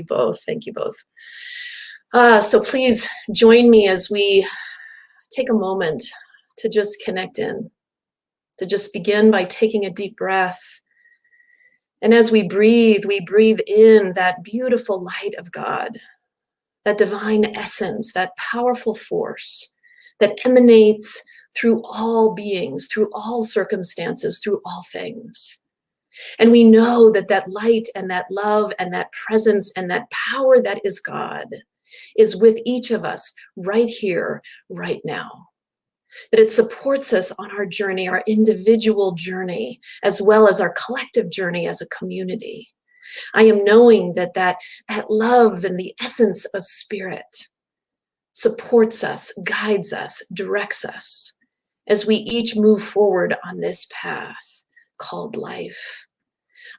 both. Thank you both. So please join me as we take a moment to just connect in, to just begin by taking a deep breath. And as we breathe in that beautiful light of God, that divine essence, that powerful force that emanates through all beings, through all circumstances, through all things. And we know that that light and that love and that presence and that power that is God is with each of us right here, right now. That it supports us on our journey, our individual journey, as well as our collective journey as a community. I am knowing that that love and the essence of spirit supports us, guides us, directs us as we each move forward on this path called life.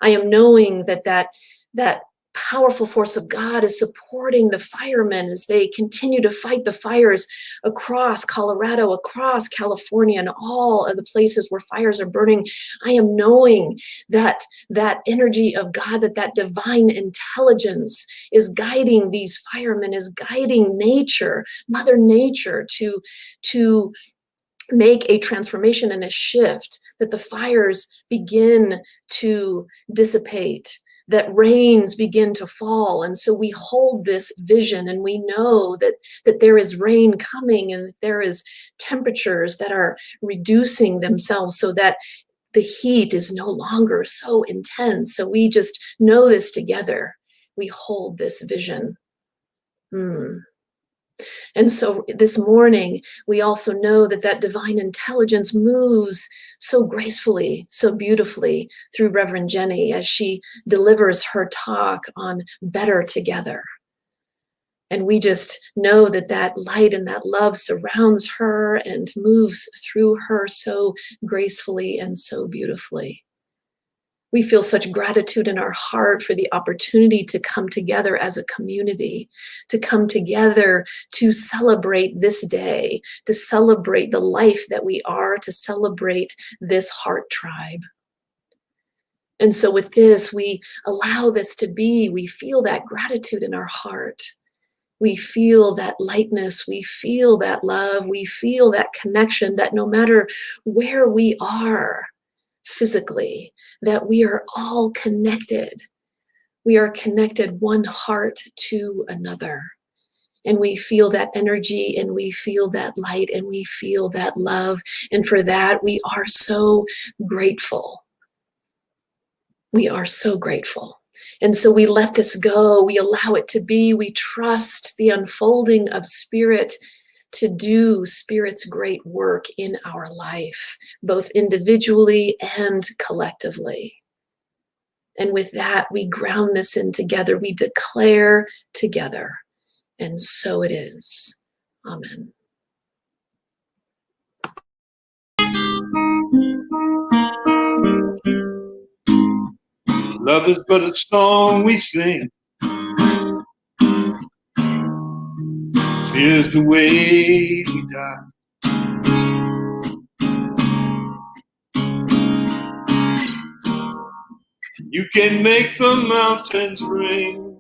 I am knowing that that powerful force of God is supporting the firemen as they continue to fight the fires across Colorado, across California, and all of the places where fires are burning. I am knowing that that energy of God, that divine intelligence is guiding these firemen, is guiding nature, Mother Nature, to make a transformation and a shift, that the fires begin to dissipate, that rains begin to fall. And so we hold this vision, and we know that there is rain coming, and that there is temperatures that are reducing themselves so that the heat is no longer so intense. So we just know this together. We hold this vision. And so this morning, we also know that that divine intelligence moves so gracefully, so beautifully through Rev Jenny as she delivers her talk on better together. And we just know that that light and that love surrounds her and moves through her so gracefully and so beautifully. We feel such gratitude in our heart for the opportunity to come together as a community, to come together to celebrate this day, to celebrate the life that we are, to celebrate this heart tribe. And so with this, we allow this to be, we feel that gratitude in our heart. We feel that lightness, we feel that love, we feel that connection, that no matter where we are physically, that we are all connected. We are connected one heart to another. And we feel that energy, and we feel that light, and we feel that love. And for that, we are so grateful. We are so grateful. And so we let this go. We allow it to be. We trust the unfolding of spirit to do Spirit's great work in our life, both individually and collectively. And with that, we ground this in together. We declare together. And so it is. Amen. Love is but a song we sing. Fear's the way we die. You can make the mountains ring,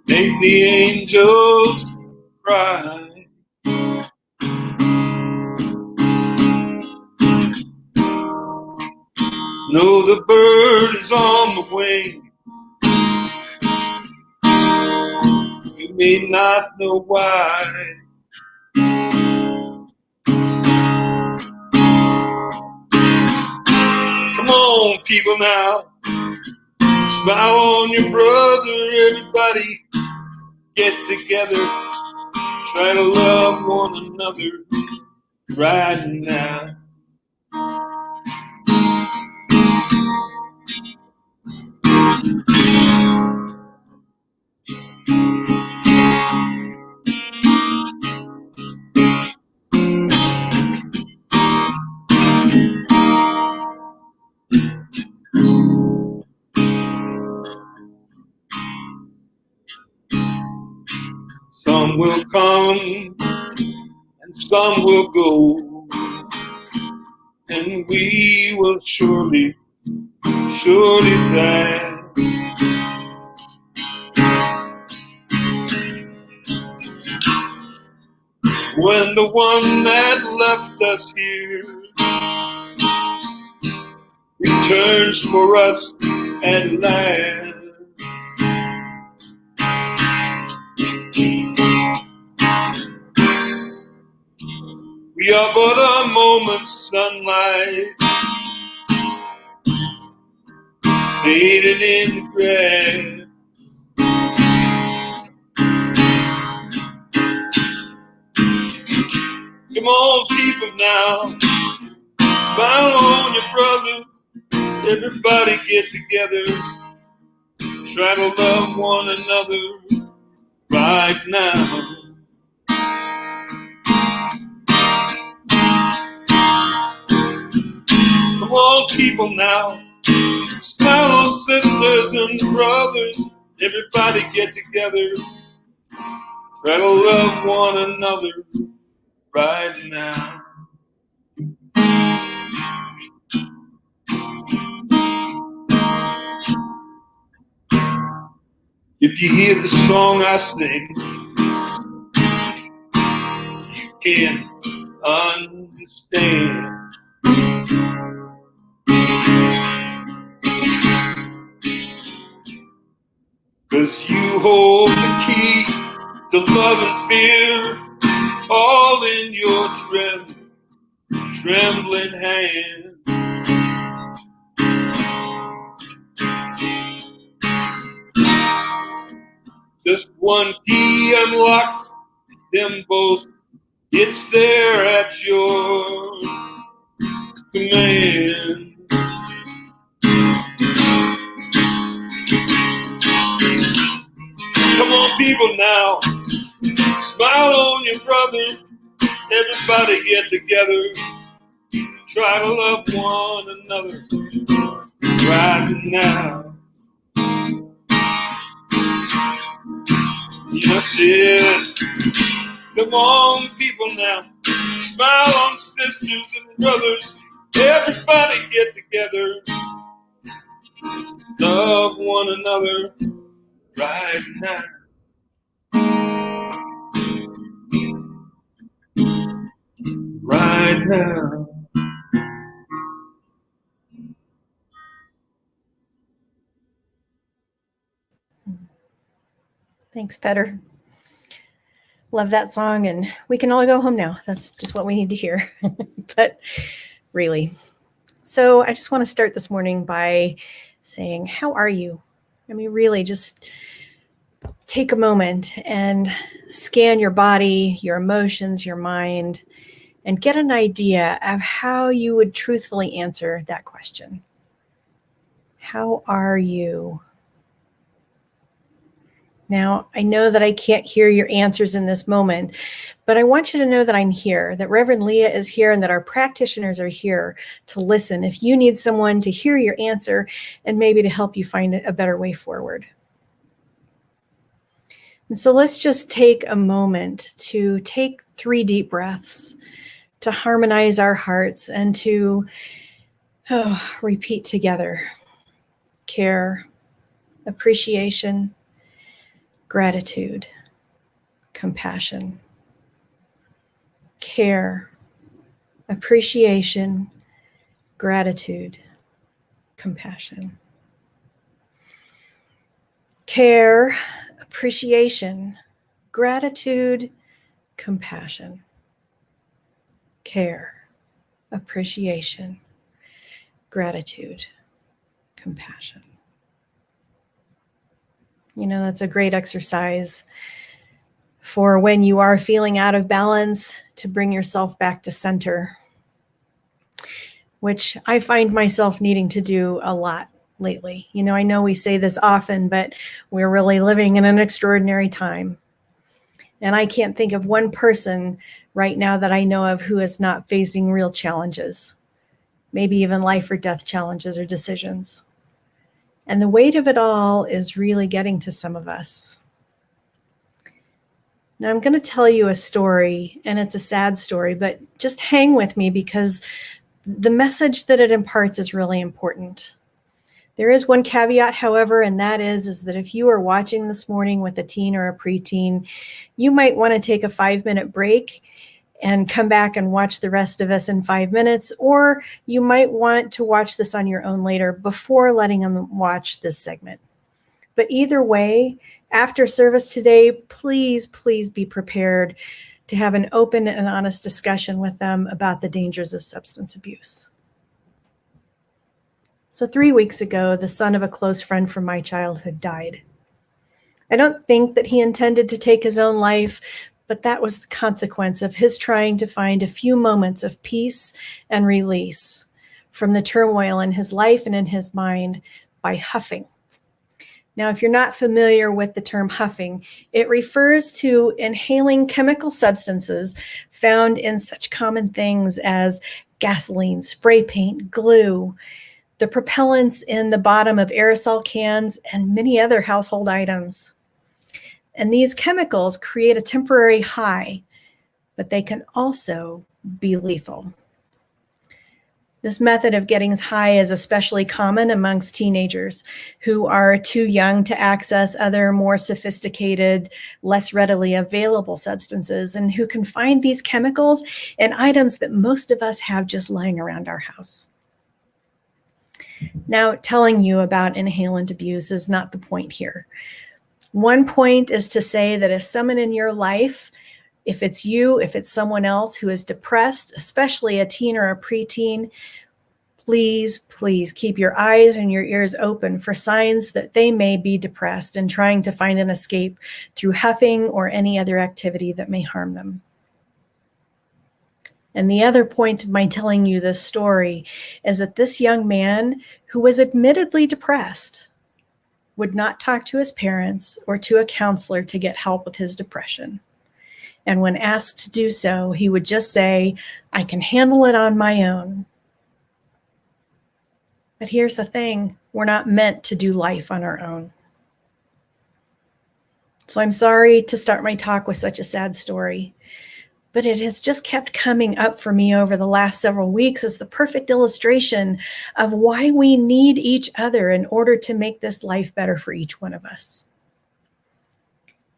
make the angels cry. Know the bird is on the wing. You may not know why. Come on, people now. Smile on your brother, everybody. Get together. Try to love one another right now. Some will come and some will go, and we will surely surely that. When the one that left us here returns for us at last. We are but a moment's sunlight, faded in the grass. Come on, people now, smile on your brother. Everybody get together, try to love one another right now. Come on, people now, smile on sisters and brothers. Everybody get together, try to love one another right now. If you hear the song I sing, you can understand. 'Cause you hold the key to love and fear, all in your trembling hand. Just one key unlocks them both. It's there at your command. Come on, people now, smile on your brother. Everybody get together, try to love one another right now. Yes, it. Come on, people now, smile on sisters and brothers. Everybody get together, love one another right now. Right now. Thanks, Pedar. Love that song, and we can all go home now. That's just what we need to hear. But really, so I just want to start this morning by saying, how are you? I mean, really, just take a moment and scan your body, your emotions, your mind, and get an idea of how you would truthfully answer that question. How are you? Now, I know that I can't hear your answers in this moment, but I want you to know that I'm here, that Reverend Leah is here, and that our practitioners are here to listen if you need someone to hear your answer and maybe to help you find a better way forward. And so let's just take a moment to take 3 deep breaths to harmonize our hearts and to repeat together. Care, appreciation, gratitude, compassion. Care, appreciation, gratitude, compassion. Care, appreciation, gratitude, compassion. Care, appreciation, gratitude, compassion. You know, that's a great exercise for when you are feeling out of balance to bring yourself back to center, which I find myself needing to do a lot lately. You know, I know we say this often, but we're really living in an extraordinary time. And I can't think of one person right now that I know of who is not facing real challenges, maybe even life or death challenges or decisions. And the weight of it all is really getting to some of us. Now, I'm going to tell you a story, and it's a sad story, but just hang with me because the message that it imparts is really important. There is one caveat, however, and that is that if you are watching this morning with a teen or a preteen, you might want to take a 5-minute break and come back and watch the rest of us in 5 minutes, or you might want to watch this on your own later before letting them watch this segment. But either way, after service today, please be prepared to have an open and honest discussion with them about the dangers of substance abuse. So 3 weeks ago, the son of a close friend from my childhood died. I don't think that he intended to take his own life, but that was the consequence of his trying to find a few moments of peace and release from the turmoil in his life and in his mind by huffing. Now, if you're not familiar with the term huffing, it refers to inhaling chemical substances found in such common things as gasoline, spray paint, glue, the propellants in the bottom of aerosol cans, and many other household items. And these chemicals create a temporary high, but they can also be lethal. This method of getting high is especially common amongst teenagers who are too young to access other more sophisticated, less readily available substances, and who can find these chemicals in items that most of us have just lying around our house. Now, telling you about inhalant abuse is not the point here. One point is to say that if someone in your life, if it's you, if it's someone else who is depressed, especially a teen or a preteen, please keep your eyes and your ears open for signs that they may be depressed and trying to find an escape through huffing or any other activity that may harm them. And the other point of my telling you this story is that this young man, who was admittedly depressed, would not talk to his parents or to a counselor to get help with his depression. And when asked to do so, he would just say, "I can handle it on my own." But here's the thing, we're not meant to do life on our own. So I'm sorry to start my talk with such a sad story, but it has just kept coming up for me over the last several weeks as the perfect illustration of why we need each other in order to make this life better for each one of us.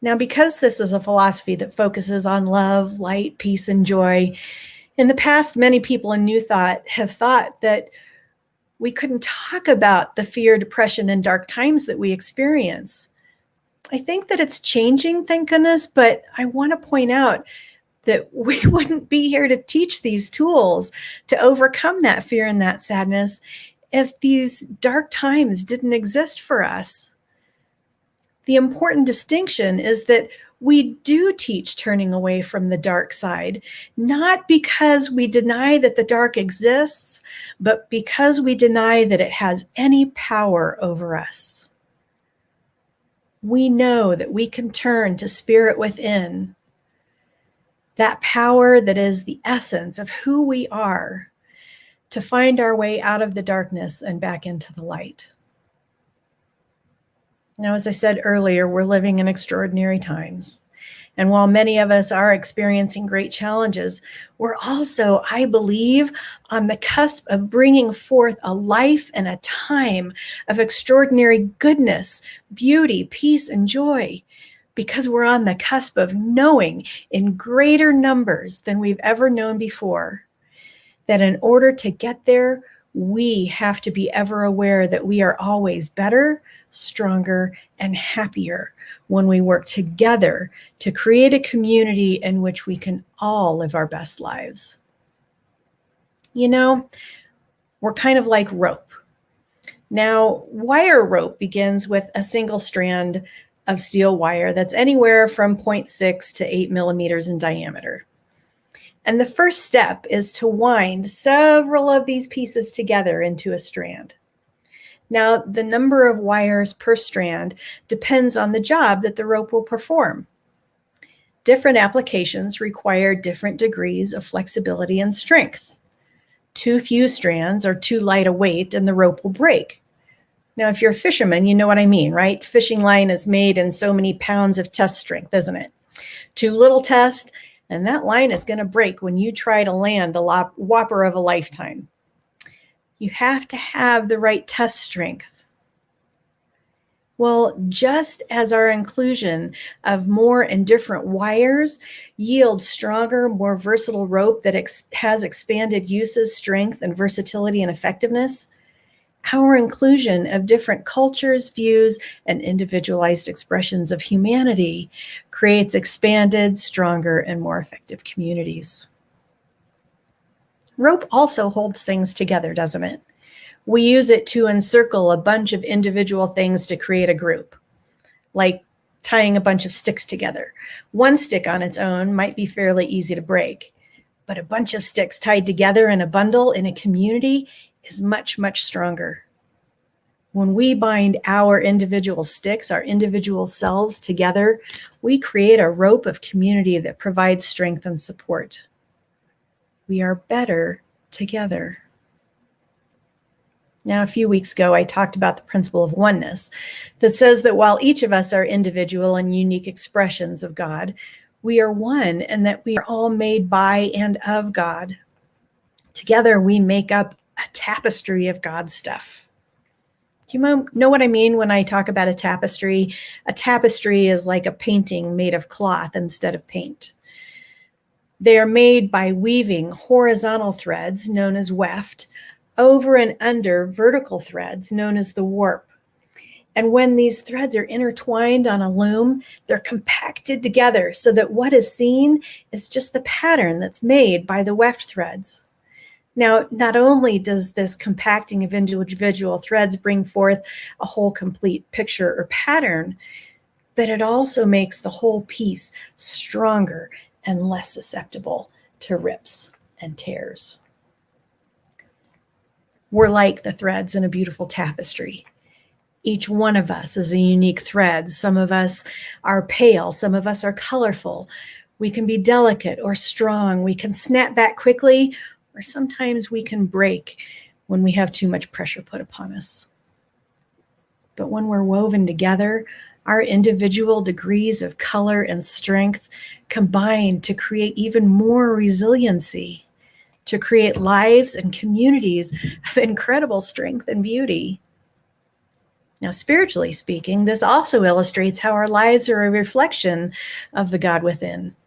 Now, because this is a philosophy that focuses on love, light, peace, and joy, in the past, many people in New Thought have thought that we couldn't talk about the fear, depression, and dark times that we experience. I think that it's changing, thank goodness, but I want to point out that we wouldn't be here to teach these tools to overcome that fear and that sadness if these dark times didn't exist for us. The important distinction is that we do teach turning away from the dark side, not because we deny that the dark exists, but because we deny that it has any power over us. We know that we can turn to spirit within, that power that is the essence of who we are, to find our way out of the darkness and back into the light. Now, as I said earlier, we're living in extraordinary times. And while many of us are experiencing great challenges, we're also, I believe, on the cusp of bringing forth a life and a time of extraordinary goodness, beauty, peace, and joy, because we're on the cusp of knowing in greater numbers than we've ever known before that in order to get there, we have to be ever aware that we are always better, stronger, and happier when we work together to create a community in which we can all live our best lives. You know, we're kind of like rope. Now, wire rope begins with a single strand of steel wire that's anywhere from 0.6 to 8 millimeters in diameter. And the first step is to wind several of these pieces together into a strand. Now, the number of wires per strand depends on the job that the rope will perform. Different applications require different degrees of flexibility and strength. Too few strands or too light a weight and the rope will break. Now, if you're a fisherman, you know what I mean, right? Fishing line is made in so many pounds of test strength, isn't it? Too little test, and that line is going to break when you try to land the whopper of a lifetime. You have to have the right test strength. Well, just as our inclusion of more and different wires yields stronger, more versatile rope that has expanded uses, strength, and versatility and effectiveness, our inclusion of different cultures, views, and individualized expressions of humanity creates expanded, stronger, and more effective communities. Rope also holds things together, doesn't it? We use it to encircle a bunch of individual things to create a group, like tying a bunch of sticks together. One stick on its own might be fairly easy to break, but a bunch of sticks tied together in a bundle in a community is much, much stronger. When we bind our individual sticks, our individual selves together, we create a rope of community that provides strength and support. We are better together. Now, a few weeks ago, I talked about the principle of oneness that says that while each of us are individual and unique expressions of God, we are one and that we are all made by and of God. Together, we make up a tapestry of God's stuff. Do you know what I mean when I talk about a tapestry? A tapestry is like a painting made of cloth instead of paint. They are made by weaving horizontal threads, known as weft, over and under vertical threads, known as the warp. And when these threads are intertwined on a loom, they're compacted together so that what is seen is just the pattern that's made by the weft threads. Now, not only does this compacting of individual threads bring forth a whole complete picture or pattern, but it also makes the whole piece stronger and less susceptible to rips and tears. We're like the threads in a beautiful tapestry. Each one of us is a unique thread. Some of us are pale, some of us are colorful. We can be delicate or strong. We can snap back quickly, or sometimes we can break when we have too much pressure put upon us. But when we're woven together, our individual degrees of color and strength combine to create even more resiliency, to create lives and communities of incredible strength and beauty. Now, spiritually speaking, this also illustrates how our lives are a reflection of the God within.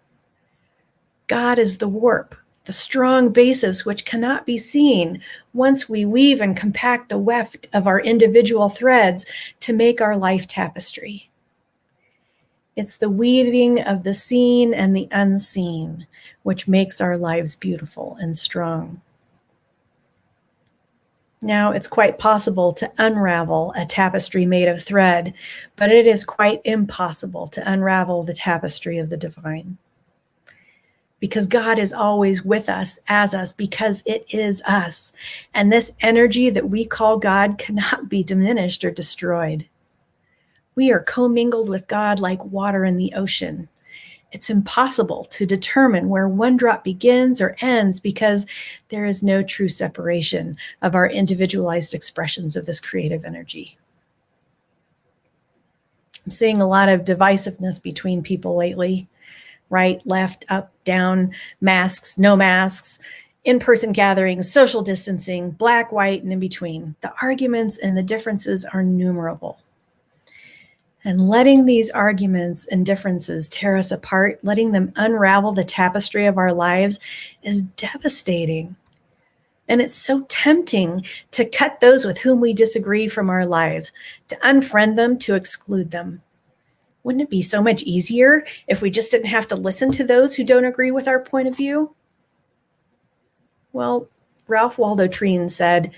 God is the warp, the strong basis which cannot be seen once we weave and compact the weft of our individual threads to make our life tapestry. It's the weaving of the seen and the unseen which makes our lives beautiful and strong. Now, it's quite possible to unravel a tapestry made of thread, but it is quite impossible to unravel the tapestry of the divine. Because God is always with us, as us, because it is us. And this energy that we call God cannot be diminished or destroyed. We are commingled with God like water in the ocean. It's impossible to determine where one drop begins or ends because there is no true separation of our individualized expressions of this creative energy. I'm seeing a lot of divisiveness between people lately. Right, left, up, down, masks, no masks, in-person gatherings, social distancing, black, white, and in between. The arguments and the differences are numerable. And letting these arguments and differences tear us apart, letting them unravel the tapestry of our lives is devastating. And it's so tempting to cut those with whom we disagree from our lives, to unfriend them, to exclude them. Wouldn't it be so much easier if we just didn't have to listen to those who don't agree with our point of view? Well, Ralph Waldo Treen said,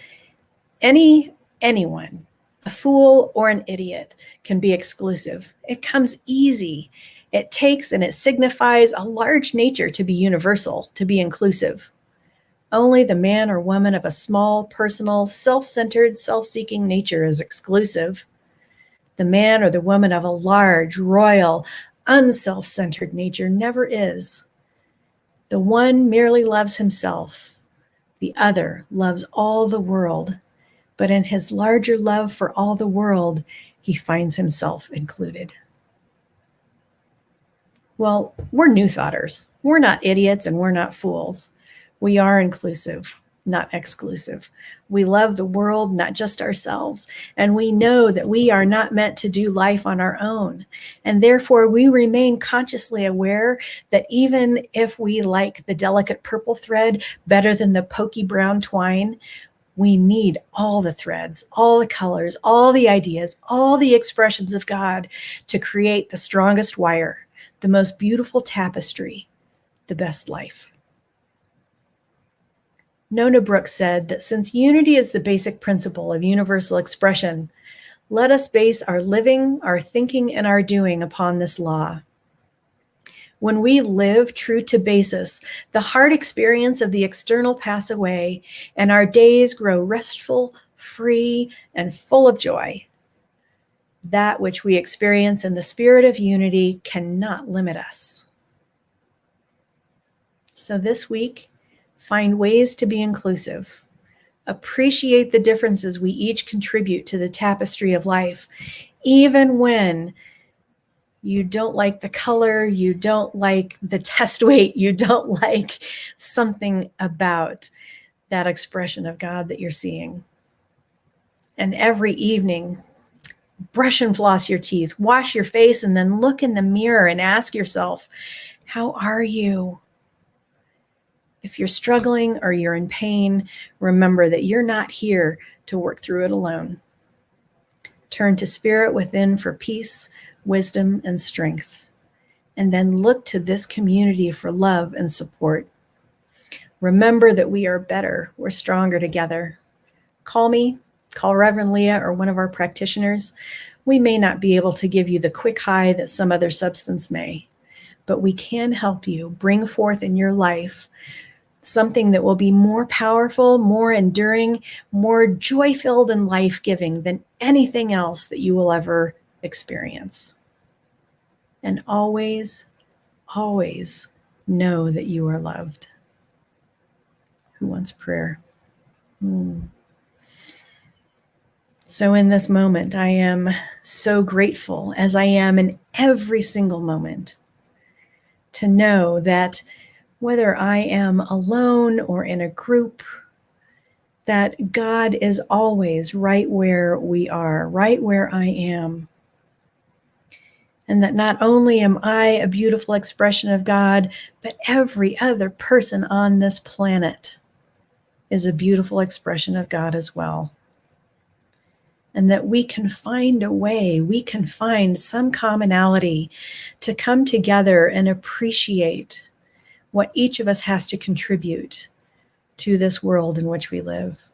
anyone, a fool or an idiot, can be exclusive. It comes easy. It takes and it signifies a large nature to be universal, to be inclusive. Only the man or woman of a small, personal, self-centered, self-seeking nature is exclusive. The man or the woman of a large, royal, unself-centered nature never is. The one merely loves himself. The other loves all the world. But in his larger love for all the world, he finds himself included. Well, we're new thoughters. We're not idiots and we're not fools. We are inclusive. not exclusive. We love the world, not just ourselves. And we know that we are not meant to do life on our own. And therefore, we remain consciously aware that even if we like the delicate purple thread better than the pokey brown twine, we need all the threads, all the colors, all the ideas, all the expressions of God to create the strongest wire, the most beautiful tapestry, the best life. Nona Brooks said that since unity is the basic principle of universal expression, let us base our living, our thinking, and our doing upon this law. When we live true to basis, the hard experience of the external pass away, and our days grow restful, free, and full of joy. That which we experience in the spirit of unity cannot limit us. So this week, find ways to be inclusive. Appreciate the differences we each contribute to the tapestry of life, even when you don't like the color, you don't like the test weight, you don't like something about that expression of God that you're seeing. And every evening, brush and floss your teeth, wash your face, and then look in the mirror and ask yourself, how are you? If you're struggling or you're in pain, remember that you're not here to work through it alone. Turn to spirit within for peace, wisdom, and strength. And then look to this community for love and support. Remember that we are better, we're stronger together. Call me, call Reverend Leah or one of our practitioners. We may not be able to give you the quick high that some other substance may, but we can help you bring forth in your life something that will be more powerful, more enduring, more joy-filled and life-giving than anything else that you will ever experience. And always, always know that you are loved. Who wants prayer? So in this moment, I am so grateful, as I am in every single moment, to know that whether I am alone or in a group, that God is always right where we are, right where I am. And that not only am I a beautiful expression of God, but every other person on this planet is a beautiful expression of God as well. And that we can find a way, we can find some commonality to come together and appreciate what each of us has to contribute to this world in which we live.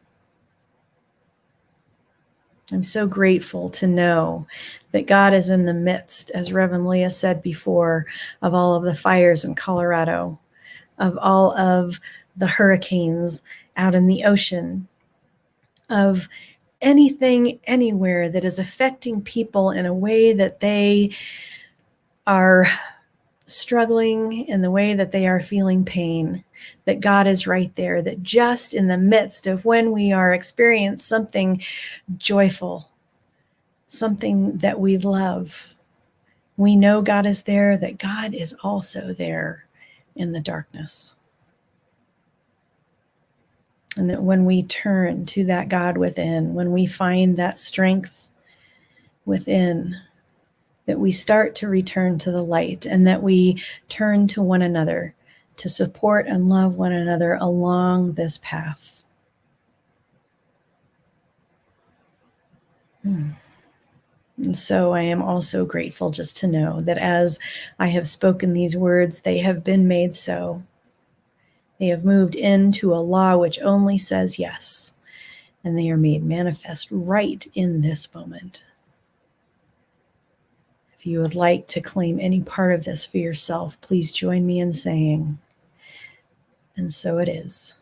I'm so grateful to know that God is in the midst, as Reverend Leah said before, of all of the fires in Colorado, of all of the hurricanes out in the ocean, of anything anywhere that is affecting people in a way that they are struggling, in the way that they are feeling pain, that God is right there, that just in the midst of when we are experiencing something joyful, something that we love, we know God is there, that God is also there in the darkness. And that when we turn to that God within, when we find that strength within, that we start to return to the light, and that we turn to one another to support and love one another along this path. And so I am also grateful just to know that as I have spoken these words, they have been made so. They have moved into a law which only says yes, and they are made manifest right in this moment. If you would like to claim any part of this for yourself, please join me in saying, and so it is.